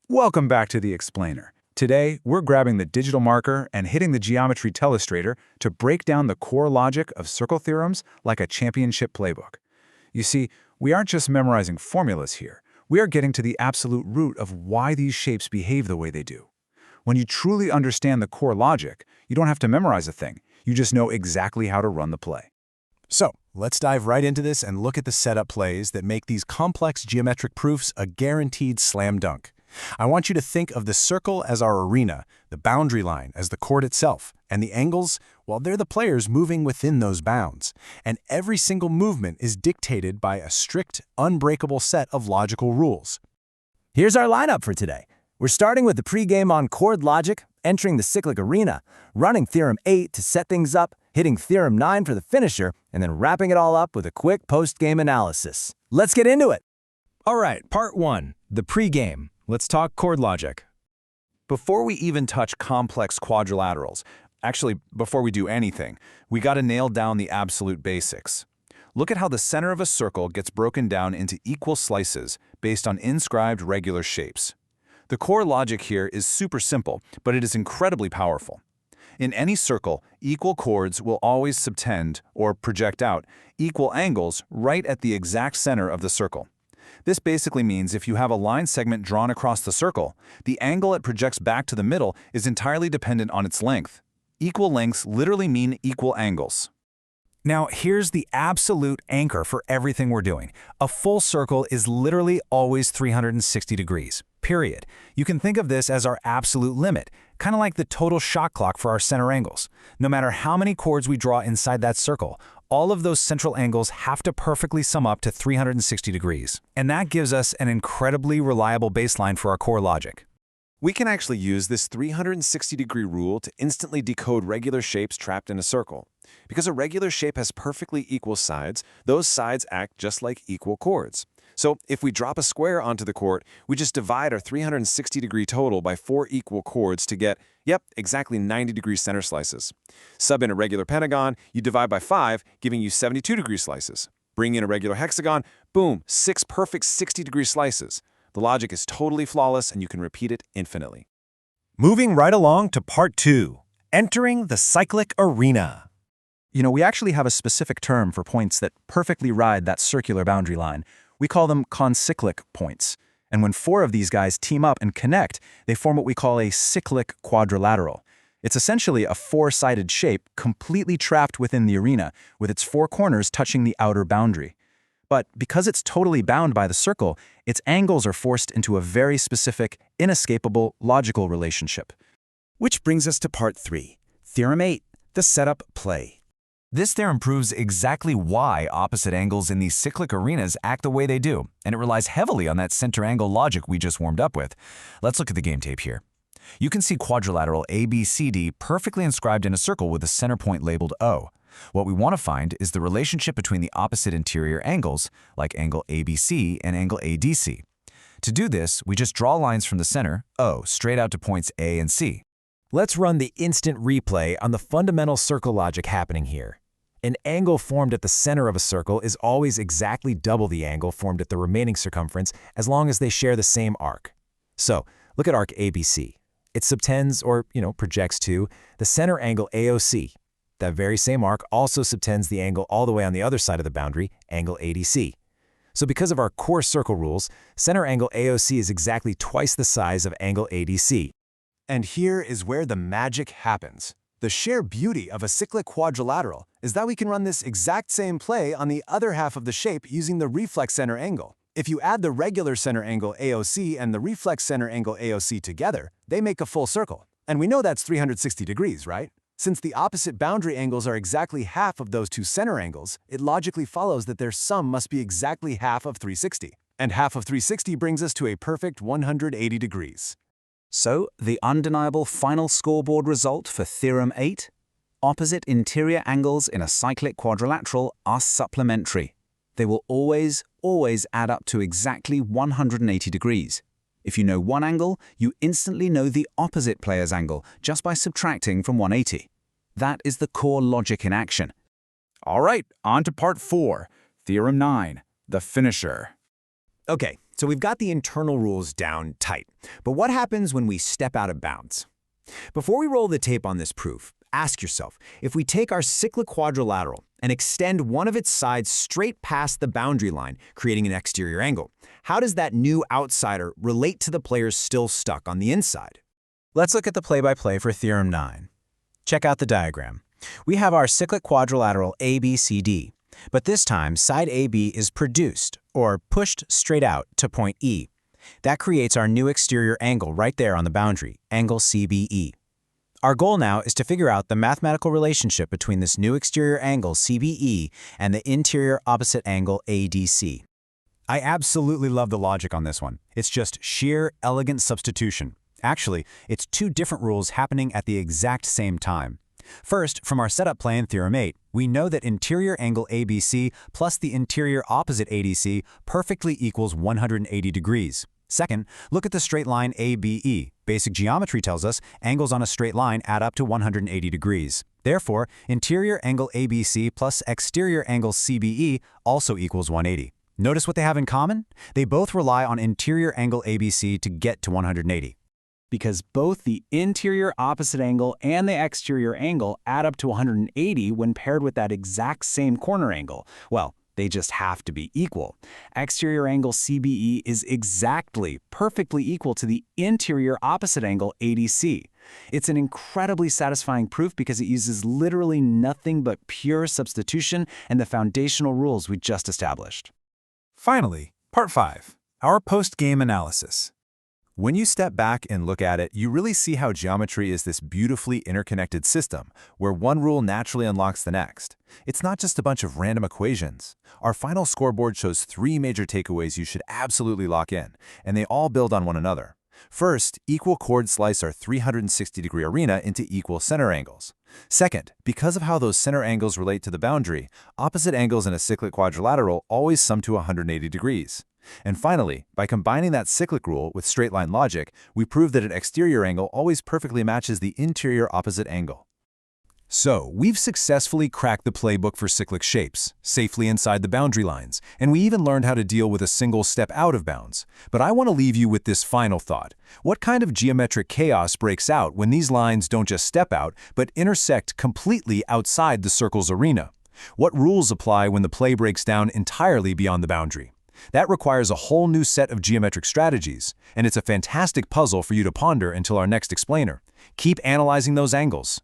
Welcome back to The Explainer. Today, we're grabbing the digital marker and hitting the geometry telestrator to break down the core logic of circle theorems like a championship playbook. You see, we aren't just memorizing formulas here. We are getting to the absolute root of why these shapes behave the way they do. When you truly understand the core logic, you don't have to memorize a thing. You just know exactly how to run the play. So, let's dive right into this and look at the setup plays that make these complex geometric proofs a guaranteed slam dunk. I want you to think of the circle as our arena, the boundary line as the court itself, and the angles, well, they're the players moving within those bounds. And every single movement is dictated by a strict, unbreakable set of logical rules. Here's our lineup for today. We're starting with the pregame on chord logic, entering the cyclic arena, running Theorem 8 to set things up, hitting Theorem 9 for the finisher, and then wrapping it all up with a quick post-game analysis. Let's get into it! All right, part 1, the pregame. Let's talk chord logic. Before we even touch complex quadrilaterals, actually, before we do anything, we got to nail down the absolute basics. Look at how the center of a circle gets broken down into equal slices based on inscribed regular shapes. The core logic here is super simple, but it is incredibly powerful. In any circle, equal chords will always subtend, or project out, equal angles right at the exact center of the circle. This basically means if you have a line segment drawn across the circle, the angle it projects back to the middle is entirely dependent on its length. Equal lengths literally mean equal angles. Now, here's the absolute anchor for everything we're doing. A full circle is literally always 360 degrees, period. You can think of this as our absolute limit, kind of like the total shot clock for our center angles. No matter how many chords we draw inside that circle, all of those central angles have to perfectly sum up to 360 degrees. And that gives us an incredibly reliable baseline for our core logic. We can actually use this 360-degree rule to instantly decode regular shapes trapped in a circle. Because a regular shape has perfectly equal sides, those sides act just like equal chords. So if we drop a square onto the court, we just divide our 360-degree total by 4 equal chords to get, exactly 90-degree center slices. Sub in a regular pentagon, you divide by 5, giving you 72-degree slices. Bring in a regular hexagon, boom, 6 perfect 60-degree slices. The logic is totally flawless, and you can repeat it infinitely. Moving right along to part 2, entering the cyclic arena. We actually have a specific term for points that perfectly ride that circular boundary line. We call them concyclic points. And when 4 of these guys team up and connect, they form what we call a cyclic quadrilateral. It's essentially a 4-sided shape completely trapped within the arena, with its 4 corners touching the outer boundary. But because it's totally bound by the circle, its angles are forced into a very specific, inescapable logical relationship. Which brings us to part 3, Theorem 8, the setup play. This theorem proves exactly why opposite angles in these cyclic arenas act the way they do, and it relies heavily on that center angle logic we just warmed up with. Let's look at the game tape here. You can see quadrilateral ABCD perfectly inscribed in a circle with a center point labeled O. What we want to find is the relationship between the opposite interior angles, like angle ABC and angle ADC. To do this, we just draw lines from the center, O, straight out to points A and C. Let's run the instant replay on the fundamental circle logic happening here. An angle formed at the center of a circle is always exactly double the angle formed at the remaining circumference as long as they share the same arc. So, look at arc ABC. It subtends, or projects to, the center angle AOC. That very same arc also subtends the angle all the way on the other side of the boundary, angle ADC. So because of our core circle rules, center angle AOC is exactly twice the size of angle ADC. And here is where the magic happens. The sheer beauty of a cyclic quadrilateral is that we can run this exact same play on the other half of the shape using the reflex center angle. If you add the regular center angle AOC and the reflex center angle AOC together, they make a full circle. And we know that's 360 degrees, right? Since the opposite boundary angles are exactly half of those 2 center angles, it logically follows that their sum must be exactly half of 360. And half of 360 brings us to a perfect 180 degrees. So, the undeniable final scoreboard result for Theorem 8? Opposite interior angles in a cyclic quadrilateral are supplementary. They will always add up to exactly 180 degrees. If you know one angle, you instantly know the opposite player's angle just by subtracting from 180. That is the core logic in action. All right, on to part 4, Theorem 9, the finisher. Okay, So we've got the internal rules down tight. But what happens when we step out of bounds? Before we roll the tape on this proof, ask yourself, if we take our cyclic quadrilateral and extend one of its sides straight past the boundary line, creating an exterior angle, how does that new outsider relate to the players still stuck on the inside? Let's look at the play-by-play for Theorem 9. Check out the diagram. We have our cyclic quadrilateral ABCD, but this time side AB is produced, or pushed straight out to point E. That creates our new exterior angle right there on the boundary, angle CBE. Our goal now is to figure out the mathematical relationship between this new exterior angle CBE and the interior opposite angle ADC. I absolutely love the logic on this one. It's just sheer, elegant substitution. Actually, it's two different rules happening at the exact same time. First, from our setup play in Theorem 8, we know that interior angle ABC plus the interior opposite ADC perfectly equals 180 degrees. Second, look at the straight line ABE. Basic geometry tells us angles on a straight line add up to 180 degrees. Therefore, interior angle ABC plus exterior angle CBE also equals 180. Notice what they have in common? They both rely on interior angle ABC to get to 180. Because both the interior opposite angle and the exterior angle add up to 180 when paired with that exact same corner angle. Well, they just have to be equal. Exterior angle CBE is exactly, perfectly equal to the interior opposite angle ADC. It's an incredibly satisfying proof because it uses literally nothing but pure substitution and the foundational rules we just established. Finally, Part 5, our post-game analysis. When you step back and look at it, you really see how geometry is this beautifully interconnected system, where one rule naturally unlocks the next. It's not just a bunch of random equations. Our final scoreboard shows 3 major takeaways you should absolutely lock in, and they all build on one another. First, equal chords slice our 360-degree arena into equal center angles. Second, because of how those center angles relate to the boundary, opposite angles in a cyclic quadrilateral always sum to 180 degrees. And finally, by combining that cyclic rule with straight-line logic, we prove that an exterior angle always perfectly matches the interior opposite angle. So, we've successfully cracked the playbook for cyclic shapes, safely inside the boundary lines, and we even learned how to deal with a single step out of bounds. But I want to leave you with this final thought. What kind of geometric chaos breaks out when these lines don't just step out, but intersect completely outside the circle's arena? What rules apply when the play breaks down entirely beyond the boundary? That requires a whole new set of geometric strategies, and it's a fantastic puzzle for you to ponder until our next explainer. Keep analyzing those angles.